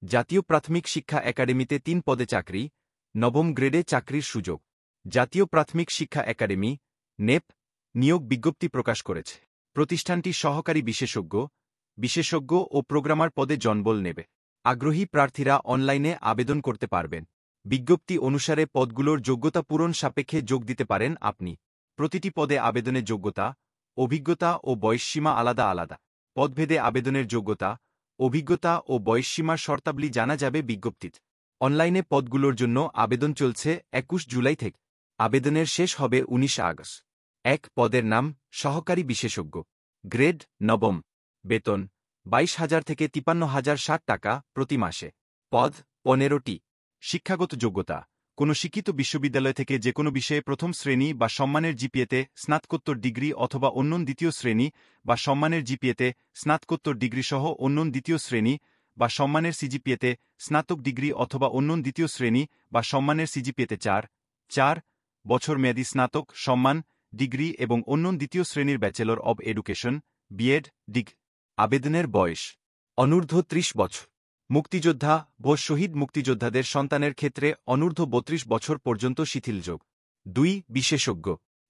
জাতীয় প্রাথমিক শিক্ষা একাডেমিতে ৩ পদে চাকরি, নবম গ্রেডে চাকরির সুযোগ। জাতীয় প্রাথমিক শিক্ষা একাডেমি, নেপ, নিয়োগ বিজ্ঞপ্তি প্রকাশ করেছে। প্রতিষ্ঠানটি সহকারী বিশেষজ্ঞ ও প্রোগ্রামার পদে জনবল নেবে। আগ্রহী প্রার্থীরা অনলাইনে আবেদন করতে পারবেন। বিজ্ঞপ্তি অনুসারে পদগুলোর যোগ্যতা পূরণ সাপেক্ষে যোগ দিতে পারেন আপনি। প্রতিটি পদে আবেদনের যোগ্যতা, অভিজ্ঞতা ও বয়সসীমা আলাদা আলাদা। পদভেদে আবেদনের যোগ্যতা, অভিজ্ঞতা ও বয়সসীমার শর্তাবলী জানা যাবে বিজ্ঞপ্তিতে। অনলাইনে পদগুলোর জন্য আবেদন চলছে ২১ জুলাই থেকে। আবেদনের শেষ হবে ১৯ আগস্ট। ১ পদের নাম সহকারী বিশেষজ্ঞ, গ্রেড নবম, বেতন ২২,০০০ থেকে ৫৩,০৬০ টাকা প্রতি মাসে। পদ ১৫টি। শিক্ষাগত যোগ্যতা, কোনো শিক্ষিত বিশ্ববিদ্যালয় থেকে যে কোনো বিষয়ে প্রথম শ্রেণী বা সম্মানের জিপিএতে স্নাতকোত্তর ডিগ্রি অথবা অন্য দ্বিতীয় শ্রেণী বা সম্মানের জিপিএতে স্নাতকোত্তর ডিগ্রি সহ অন্য দ্বিতীয় শ্রেণী বা সম্মানের সিজিপিএতে স্নাতক ডিগ্রি অথবা অন্য দ্বিতীয় শ্রেণী বা সম্মানের সিজিপিএতে ৪ বছর মেয়াদী স্নাতক সম্মান ডিগ্রি এবং অন্য দ্বিতীয় শ্রেণীর bachelor of education B Ed degree. আবেদনের বয়স অনূর্ধ্ব ৩০ বছর। মুক্তিযোদ্ধা ও শহীদ মুক্তিযোদ্ধাদের সন্তানের ক্ষেত্রে অনূর্ধ্ব ৩২ বছর পর্যন্ত শিথিলযোগ। ২ বিশেষজ্ঞ,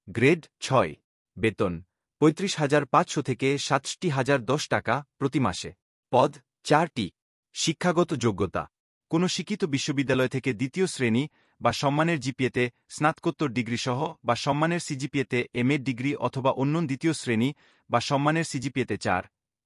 গ্রেড ৬, বেতন ৩৫,৫০০ থেকে ৬৭,০১০ টাকা প্রতি মাসে। পদ ৪টি। শিক্ষাগত যোগ্যতা, কোনো শিক্ষিত বিশ্ববিদ্যালয় থেকে দ্বিতীয় শ্রেণী বা সম্মানের জিপিএতে স্নাতকোত্তর ডিগ্রি সহ বা সম্মানের সিজিপিএতে এমএ ডিগ্রি অথবা অন্য দ্বিতীয় শ্রেণী বা সম্মানের সিজিপিএতে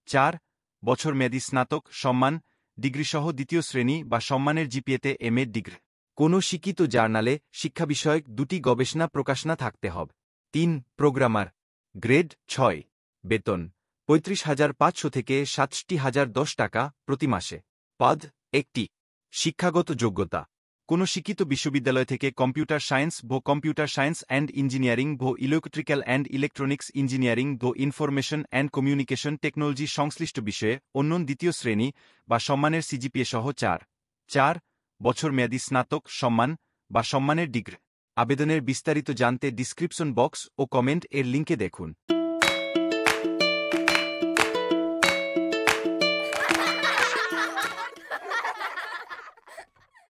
৪ বছর মেয়াদী স্নাতক সম্মান ডিগ্রি সহ দ্বিতীয় শ্রেণী বা সম্মানের জিপিএতে এমএ ডিগ্রি। কোনো শিক্ষিত জার্নালে শিক্ষা বিষয়ক ২টি গবেষণা প্রকাশনা থাকতে হবে। ৩ প্রোগ্রামার, গ্রেড ৬, বেতন ৩৫,৫০০ থেকে ৬৭,০১০ টাকা প্রতি মাসে। পদ ১টি। শিক্ষাগত যোগ্যতা, কোনো শিক্ষিত বিশ্ববিদ্যালয় থেকে computer science and engineering electrical and electronics engineering information and communication technology সংশ্লিষ্ট বিষয়ে অন্য দ্বিতীয় শ্রেণী বা সম্মানের সিজিপিএ সহ ৪ বছর মেয়াদী স্নাতক সম্মান বা সম্মানের ডিগ্রি। আবেদনের বিস্তারিত জানতে ডিসক্রিপশন বক্স ও কমেন্ট এর লিঙ্কে দেখুন।